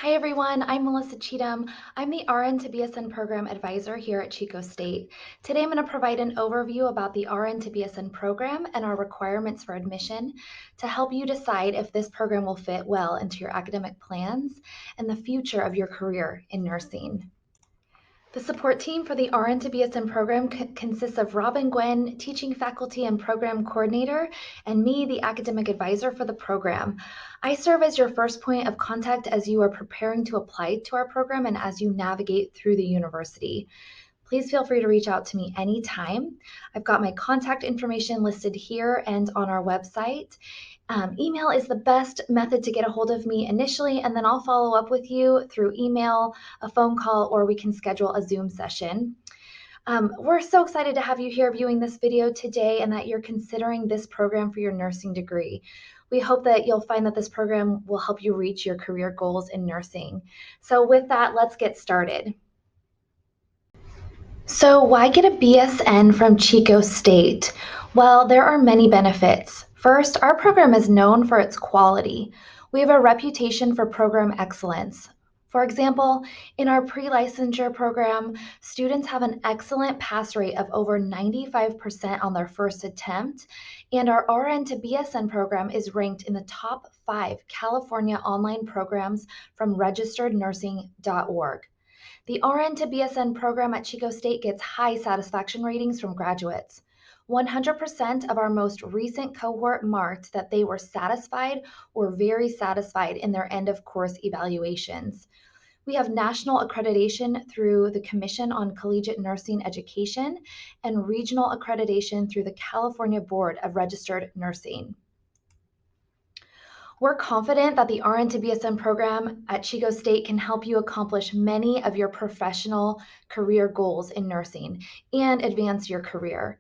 Hi everyone, I'm Melissa Cheatham. I'm the RN to BSN program advisor here at Chico State. Today I'm going to provide an overview about the RN to BSN program and our requirements for admission to help you decide if this program will fit well into your academic plans and the future of your career in nursing. The support team for the RN to BSN program consists of Robin Gwen, teaching faculty and program coordinator, and me, the academic advisor for the program. I serve as your first point of contact as you are preparing to apply to our program and as you navigate through the university. Please feel free to reach out to me anytime. I've got my contact information listed here and on our website. Email is the best method to get a hold of me initially, and then I'll follow up with you through email, a phone call, or we can schedule a Zoom session. We're so excited to have you here viewing this video today and that you're considering this program for your nursing degree. We hope that you'll find that this program will help you reach your career goals in nursing. So with that, let's get started. So why get a BSN from Chico State? Well, there are many benefits. First, our program is known for its quality. We have a reputation for program excellence. For example, in our pre-licensure program, students have an excellent pass rate of over 95% on their first attempt, and our RN to BSN program is ranked in the top 5 California online programs from registerednursing.org. The RN to BSN program at Chico State gets high satisfaction ratings from graduates. 100% of our most recent cohort marked that they were satisfied or very satisfied in their end of course evaluations. We have national accreditation through the Commission on Collegiate Nursing Education and regional accreditation through the California Board of Registered Nursing. We're confident that the RN to BSN program at Chico State can help you accomplish many of your professional career goals in nursing and advance your career.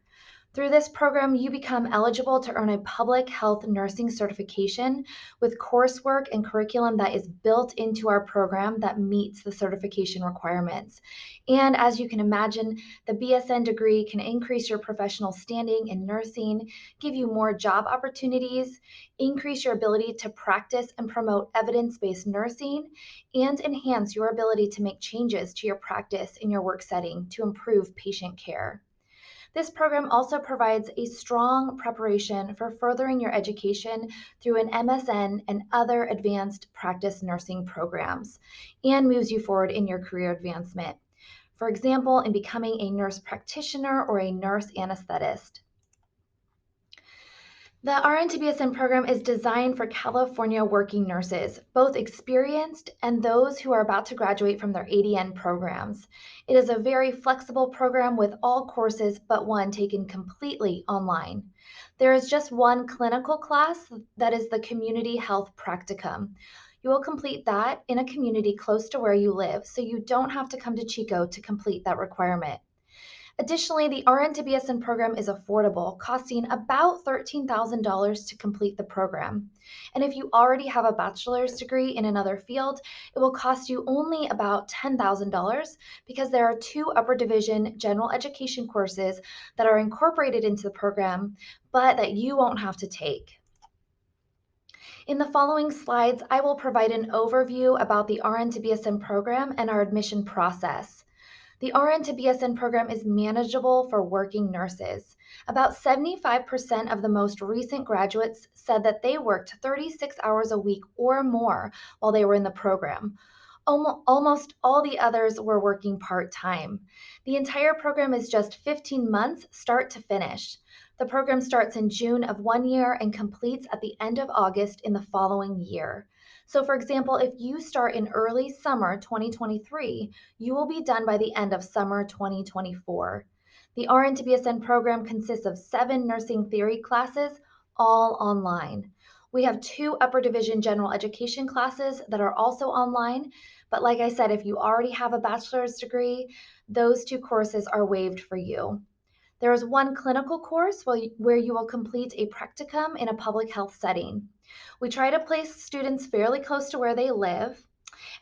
Through this program, you become eligible to earn a public health nursing certification with coursework and curriculum that is built into our program that meets the certification requirements. And as you can imagine, the BSN degree can increase your professional standing in nursing, give you more job opportunities, increase your ability to practice and promote evidence-based nursing, and enhance your ability to make changes to your practice in your work setting to improve patient care. This program also provides a strong preparation for furthering your education through an MSN and other advanced practice nursing programs, and moves you forward in your career advancement. For example, in becoming a nurse practitioner or a nurse anesthetist. The RN to BSN program is designed for California working nurses, both experienced and those who are about to graduate from their ADN programs. It is a very flexible program with all courses but one taken completely online. There is just one clinical class that is the Community Health Practicum. You will complete that in a community close to where you live, so you don't have to come to Chico to complete that requirement. Additionally, the RN to BSN program is affordable, costing about $13,000 to complete the program. And if you already have a bachelor's degree in another field, it will cost you only about $10,000 because there are 2 upper division general education courses that are incorporated into the program, but that you won't have to take. In the following slides, I will provide an overview about the RN to BSN program and our admission process. The RN to BSN program is manageable for working nurses. About 75% of the most recent graduates said that they worked 36 hours a week or more while they were in the program. Almost all the others were working part-time. The entire program is just 15 months start to finish. The program starts in June of one year and completes at the end of August in the following year. So for example, if you start in early summer 2023, you will be done by the end of summer 2024. The RN to BSN program consists of 7 nursing theory classes, all online. We have 2 upper division general education classes that are also online, but like I said, if you already have a bachelor's degree, those 2 courses are waived for you. There is 1 clinical course where you will complete a practicum in a public health setting. We try to place students fairly close to where they live,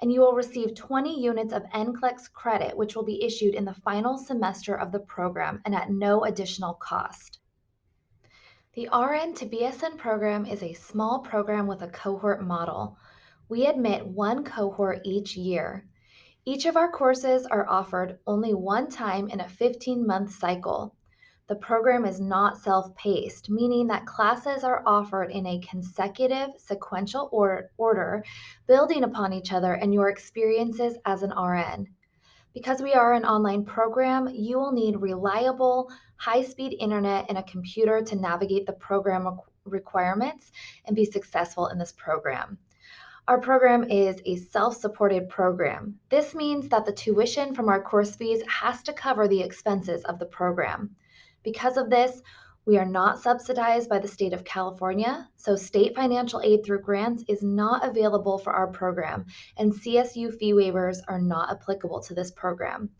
and you will receive 20 units of NCLEX credit, which will be issued in the final semester of the program and at no additional cost. The RN to BSN program is a small program with a cohort model. We admit one cohort each year. Each of our courses are offered only one time in a 15-month cycle. The program is not self-paced, meaning that classes are offered in a consecutive, sequential order, building upon each other and your experiences as an RN. Because we are an online program, you will need reliable, high-speed internet and a computer to navigate the program requirements and be successful in this program. Our program is a self-supported program. This means that the tuition from our course fees has to cover the expenses of the program. Because of this, we are not subsidized by the state of California, so state financial aid through grants is not available for our program, and CSU fee waivers are not applicable to this program.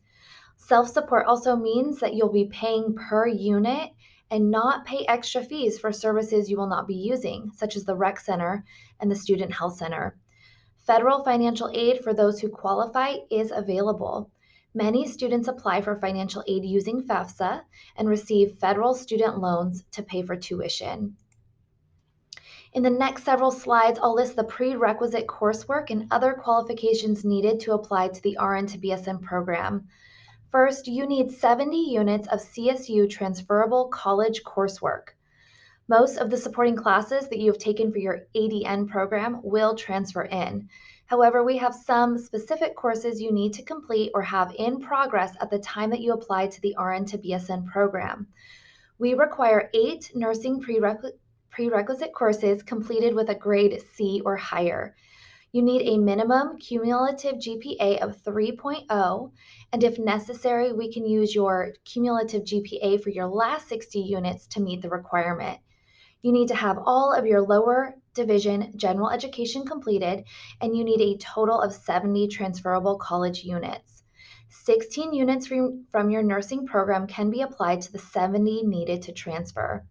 Self-support also means that you'll be paying per unit and not pay extra fees for services you will not be using, such as the rec center and the student health center. Federal financial aid for those who qualify is available. Many students apply for financial aid using FAFSA and receive federal student loans to pay for tuition. In the next several slides, I'll list the prerequisite coursework and other qualifications needed to apply to the RN to BSN program. First, you need 70 units of CSU transferable college coursework. Most of the supporting classes that you have taken for your ADN program will transfer in. However, we have some specific courses you need to complete or have in progress at the time that you apply to the RN to BSN program. We require 8 nursing prerequisite courses completed with a grade C or higher. You need a minimum cumulative GPA of 3.0, and if necessary, we can use your cumulative GPA for your last 60 units to meet the requirement. You need to have all of your lower division general education completed, and you need a total of 70 transferable college units. 16 units from your nursing program can be applied to the 70 needed to transfer.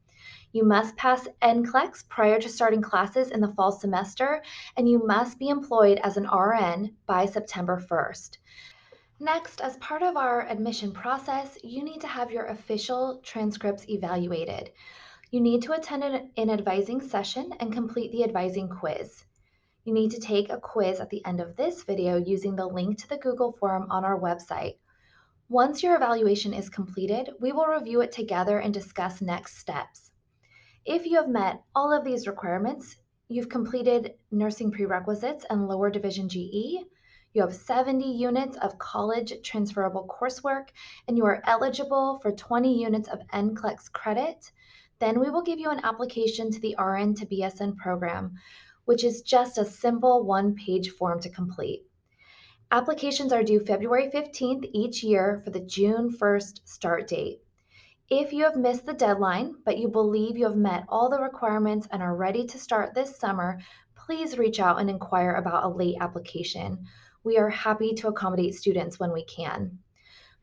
You must pass NCLEX prior to starting classes in the fall semester, and you must be employed as an RN by September 1st. Next, as part of our admission process, you need to have your official transcripts evaluated. You need to attend an advising session and complete the advising quiz. You need to take a quiz at the end of this video using the link to the Google form on our website. Once your evaluation is completed, we will review it together and discuss next steps. If you have met all of these requirements, you've completed nursing prerequisites and lower division GE, you have 70 units of college transferable coursework, and you are eligible for 20 units of NCLEX credit, then we will give you an application to the RN to BSN program, which is just a simple one-page form to complete. Applications are due February 15th each year for the June 1st start date. If you have missed the deadline, but you believe you have met all the requirements and are ready to start this summer, please reach out and inquire about a late application. We are happy to accommodate students when we can.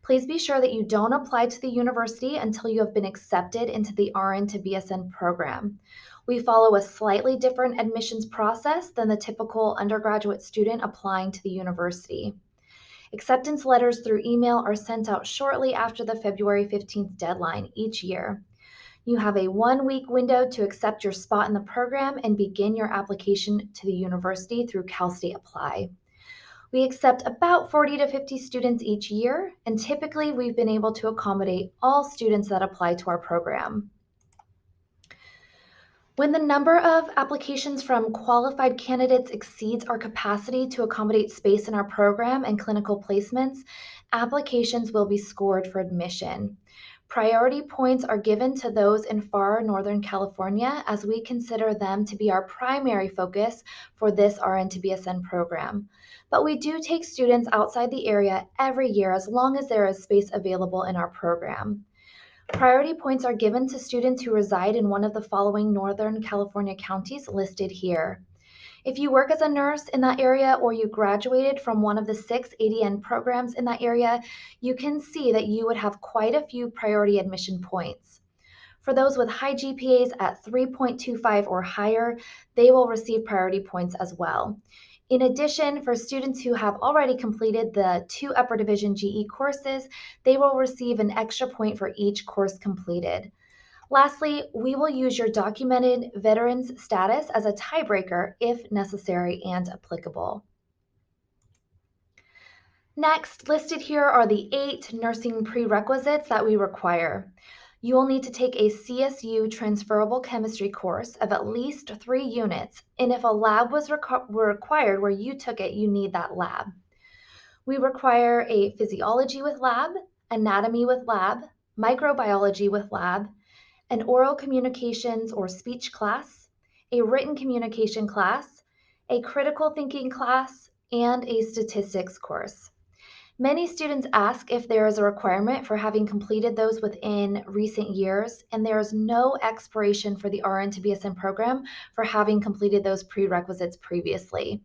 Please be sure that you don't apply to the university until you have been accepted into the RN to BSN program. We follow a slightly different admissions process than the typical undergraduate student applying to the university. Acceptance letters through email are sent out shortly after the February 15th deadline each year. You have a 1-week window to accept your spot in the program and begin your application to the university through Cal State Apply. We accept about 40 to 50 students each year, and typically we've been able to accommodate all students that apply to our program. When the number of applications from qualified candidates exceeds our capacity to accommodate space in our program and clinical placements, applications will be scored for admission. Priority points are given to those in far Northern California, as we consider them to be our primary focus for this RN to BSN program. But we do take students outside the area every year as long as there is space available in our program. Priority points are given to students who reside in one of the following Northern California counties listed here. If you work as a nurse in that area or you graduated from one of the 6 ADN programs in that area, you can see that you would have quite a few priority admission points. For those with high GPAs at 3.25 or higher, they will receive priority points as well. In addition, for students who have already completed the 2 upper division GE courses, they will receive an extra point for each course completed. Lastly, we will use your documented veterans status as a tiebreaker if necessary and applicable. Next, listed here are the 8 nursing prerequisites that we require. You will need to take a CSU transferable chemistry course of at least 3 units, and if a lab was required where you took it, you need that lab. We require a physiology with lab, anatomy with lab, microbiology with lab, an oral communications or speech class, a written communication class, a critical thinking class, and a statistics course. Many students ask if there is a requirement for having completed those within recent years, and there is no expiration for the RN to BSN program for having completed those prerequisites previously.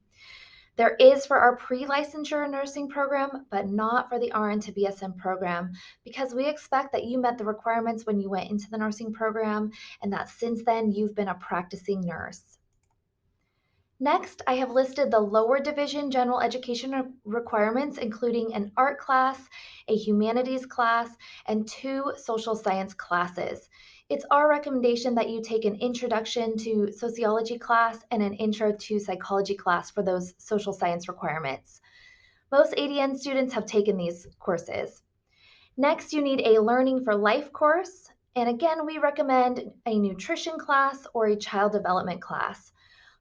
There is for our pre-licensure nursing program, but not for the RN to BSN program, because we expect that you met the requirements when you went into the nursing program and that since then you've been a practicing nurse. Next, I have listed the lower division general education requirements, including an art class, a humanities class, and 2 social science classes. It's our recommendation that you take an introduction to sociology class and an intro to psychology class for those social science requirements. Most ADN students have taken these courses. Next, you need a Learning for Life course. And again, we recommend a nutrition class or a child development class.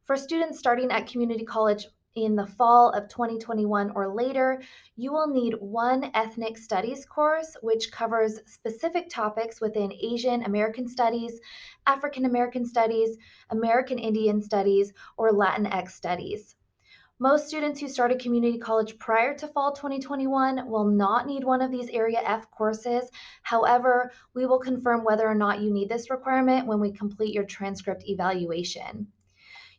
For students starting at community college in the fall of 2021 or later, you will need 1 ethnic studies course, which covers specific topics within Asian American studies, African American studies, American Indian studies, or Latinx studies. Most students who started community college prior to fall 2021 will not need one of these Area F courses. However, we will confirm whether or not you need this requirement when we complete your transcript evaluation.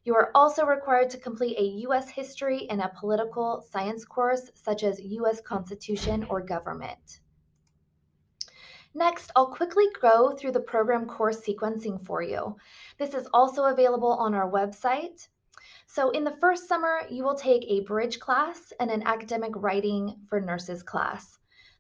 You are also required to complete a U.S. history and a political science course, such as U.S. Constitution or government. Next, I'll quickly go through the program course sequencing for you. This is also available on our website. So in the first summer, you will take a bridge class and an academic writing for nurses class.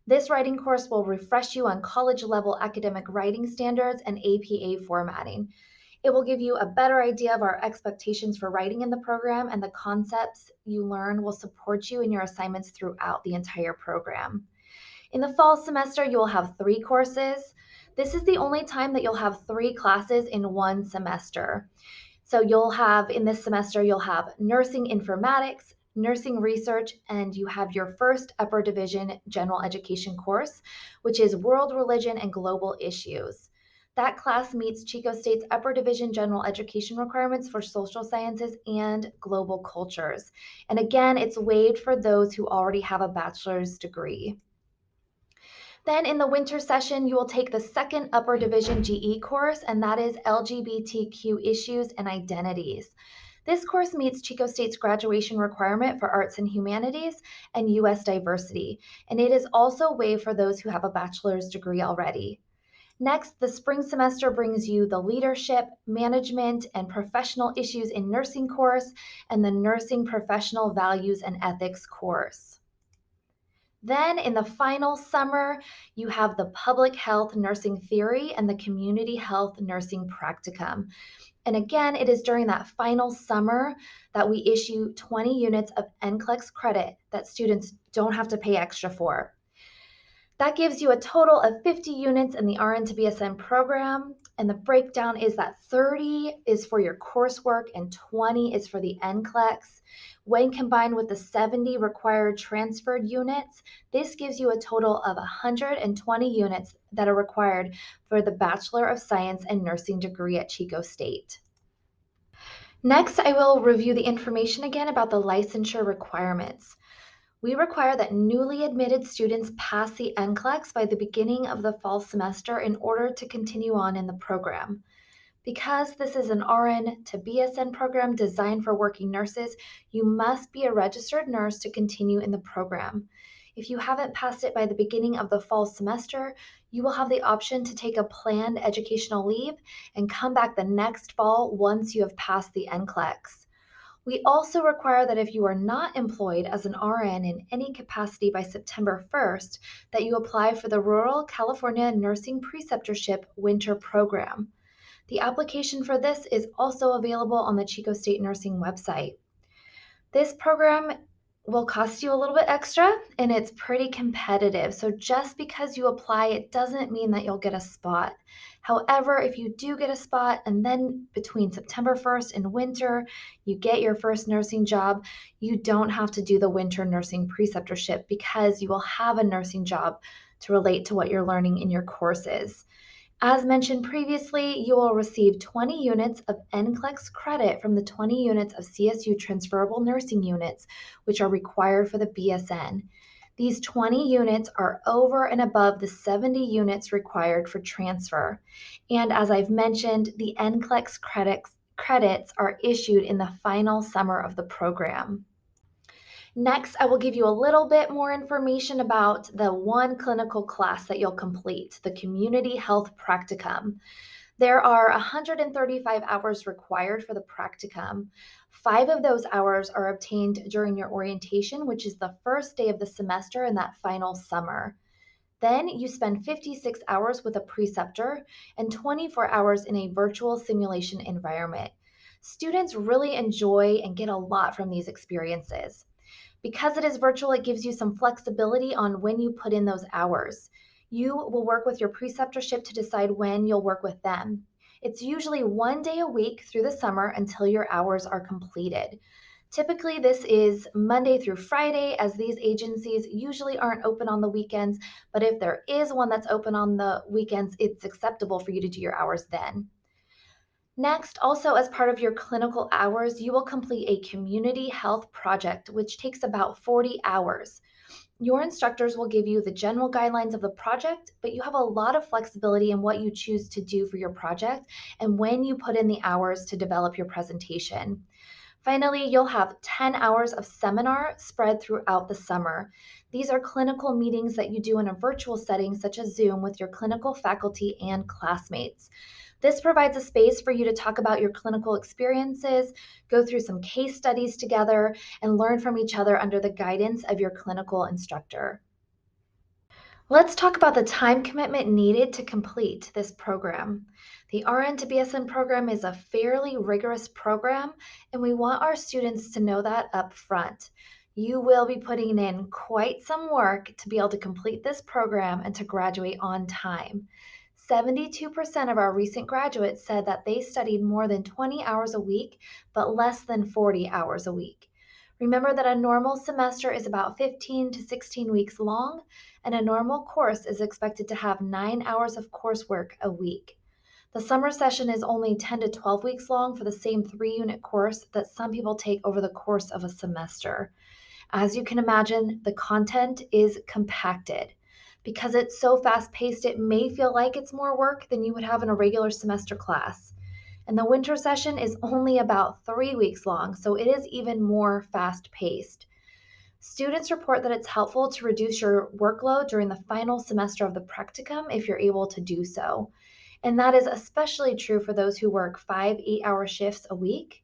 This writing course will refresh you on college level academic writing standards and APA formatting. It will give you a better idea of our expectations for writing in the program, and the concepts you learn will support you in your assignments throughout the entire program. In the fall semester, you will have 3 courses. This is the only time that you'll have 3 classes in one semester. So you'll have, in this semester, you'll have nursing informatics, nursing research, and you have your first upper division general education course, which is world religion and global issues. That class meets Chico State's upper division general education requirements for social sciences and global cultures. And again, it's waived for those who already have a bachelor's degree. Then in the winter session, you will take the second upper division GE course, and that is LGBTQ issues and identities. This course meets Chico State's graduation requirement for arts and humanities and U.S. diversity, and it is also waived for those who have a bachelor's degree already. Next, the spring semester brings you the leadership, management, and professional issues in nursing course and the nursing professional values and ethics course. Then in the final summer, you have the public health nursing theory and the community health nursing practicum. And again, it is during that final summer that we issue 20 units of NCLEX credit that students don't have to pay extra for. That gives you a total of 50 units in the RN to BSN program, and the breakdown is that 30 is for your coursework and 20 is for the NCLEX. When combined with the 70 required transferred units, this gives you a total of 120 units that are required for the Bachelor of Science and Nursing degree at Chico State. Next, I will review the information again about the licensure requirements. We require that newly admitted students pass the NCLEX by the beginning of the fall semester in order to continue on in the program. Because this is an RN to BSN program designed for working nurses, you must be a registered nurse to continue in the program. If you haven't passed it by the beginning of the fall semester, you will have the option to take a planned educational leave and come back the next fall once you have passed the NCLEX. We also require that if you are not employed as an RN in any capacity by September 1st, that you apply for the Rural California Nursing Preceptorship Winter Program. The application for this is also available on the Chico State Nursing website. This program will cost you a little bit extra and it's pretty competitive. So just because you apply, it doesn't mean that you'll get a spot. However, if you do get a spot and then between September 1st and winter, you get your first nursing job, you don't have to do the winter nursing preceptorship because you will have a nursing job to relate to what you're learning in your courses. As mentioned previously, you will receive 20 units of NCLEX credit from the 20 units of CSU transferable nursing units, which are required for the BSN. These 20 units are over and above the 70 units required for transfer. And as I've mentioned, the NCLEX credits are issued in the final summer of the program. Next, I will give you a little bit more information about the one clinical class that you'll complete, the Community Health Practicum. There are 135 hours required for the practicum. 5 of those hours are obtained during your orientation, which is the first day of the semester in that final summer. Then you spend 56 hours with a preceptor and 24 hours in a virtual simulation environment. Students really enjoy and get a lot from these experiences. Because it is virtual, it gives you some flexibility on when you put in those hours. You will work with your preceptorship to decide when you'll work with them. It's usually 1 day a week through the summer until your hours are completed. Typically, this is Monday through Friday, as these agencies usually aren't open on the weekends, but if there is one that's open on the weekends, it's acceptable for you to do your hours then. Next, also as part of your clinical hours, you will complete a community health project, which takes about 40 hours. Your instructors will give you the general guidelines of the project, but you have a lot of flexibility in what you choose to do for your project and when you put in the hours to develop your presentation. Finally, you'll have 10 hours of seminar spread throughout the summer. These are clinical meetings that you do in a virtual setting, such as Zoom, with your clinical faculty and classmates. This provides a space for you to talk about your clinical experiences, go through some case studies together, and learn from each other under the guidance of your clinical instructor. Let's talk about the time commitment needed to complete this program. The RN to BSN program is a fairly rigorous program, and we want our students to know that up front. You will be putting in quite some work to be able to complete this program and to graduate on time. 72% of our recent graduates said that they studied more than 20 hours a week, but less than 40 hours a week. Remember that a normal semester is about 15 to 16 weeks long, and a normal course is expected to have 9 hours of coursework a week. The summer session is only 10 to 12 weeks long for the same 3-unit course that some people take over the course of a semester. As you can imagine, the content is compacted. Because it's so fast-paced, it may feel like it's more work than you would have in a regular semester class. And the winter session is only about 3 weeks long, so it is even more fast-paced. Students report that it's helpful to reduce your workload during the final semester of the practicum if you're able to do so. And that is especially true for those who work 5 8-hour shifts a week.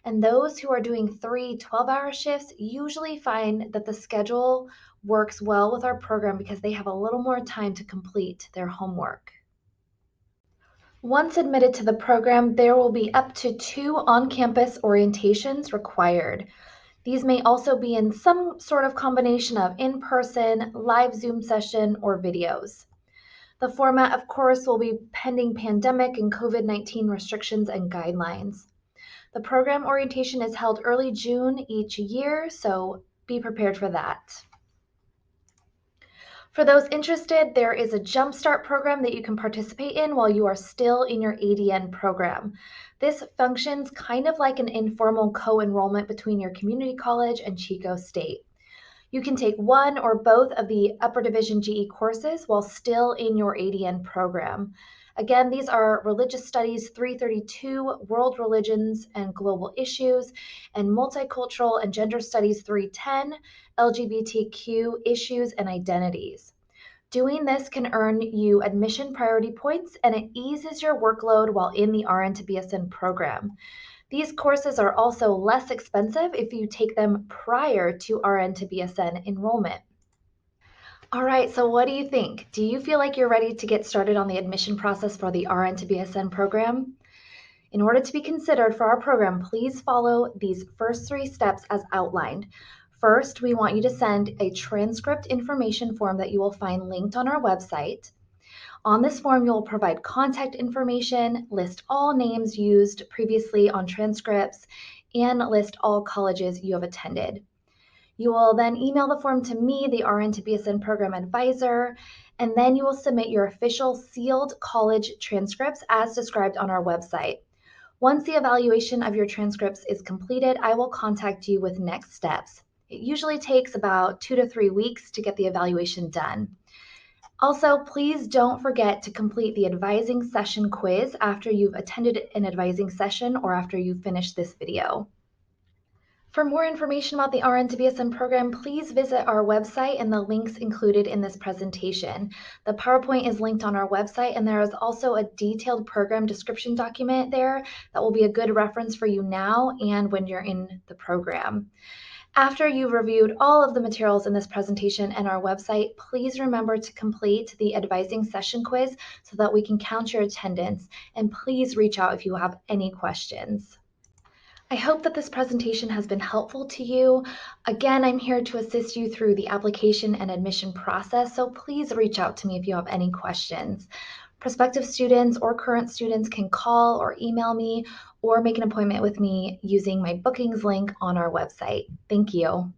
And those who are doing 3 12-hour shifts usually find that the schedule works well with our program because they have a little more time to complete their homework. Once admitted to the program, there will be up to 2 on-campus orientations required. These may also be in some sort of combination of in-person, live Zoom session, or videos. The format, of course, will be pending pandemic and COVID-19 restrictions and guidelines. The program orientation is held early June each year, so be prepared for that. For those interested, there is a Jumpstart program that you can participate in while you are still in your ADN program. This functions kind of like an informal co-enrollment between your community college and Chico State. You can take one or both of the Upper Division GE courses while still in your ADN program. Again, these are Religious Studies 332, World Religions and Global Issues, and Multicultural and Gender Studies 310, LGBTQ Issues and Identities. Doing this can earn you admission priority points, and it eases your workload while in the RN to BSN program. These courses are also less expensive if you take them prior to RN to BSN enrollment. All right, so what do you think? Do you feel like you're ready to get started on the admission process for the RN to BSN program? In order to be considered for our program, please follow these first 3 steps as outlined. First, we want you to send a transcript information form that you will find linked on our website. On this form, you'll provide contact information, list all names used previously on transcripts, and list all colleges you have attended. You will then email the form to me, the RN to BSN program advisor, and then you will submit your official sealed college transcripts as described on our website. Once the evaluation of your transcripts is completed, I will contact you with next steps. It usually takes about 2 to 3 weeks to get the evaluation done. Also, please don't forget to complete the advising session quiz after you've attended an advising session or after you've finished this video. For more information about the RN to BSN program, please visit our website and the links included in this presentation. The PowerPoint is linked on our website, and there is also a detailed program description document there that will be a good reference for you now and when you're in the program. After you've reviewed all of the materials in this presentation and our website, please remember to complete the advising session quiz so that we can count your attendance, and please reach out if you have any questions. I hope that this presentation has been helpful to you. Again, I'm here to assist you through the application and admission process, so please reach out to me if you have any questions. Prospective students or current students can call or email me or make an appointment with me using my bookings link on our website. Thank you.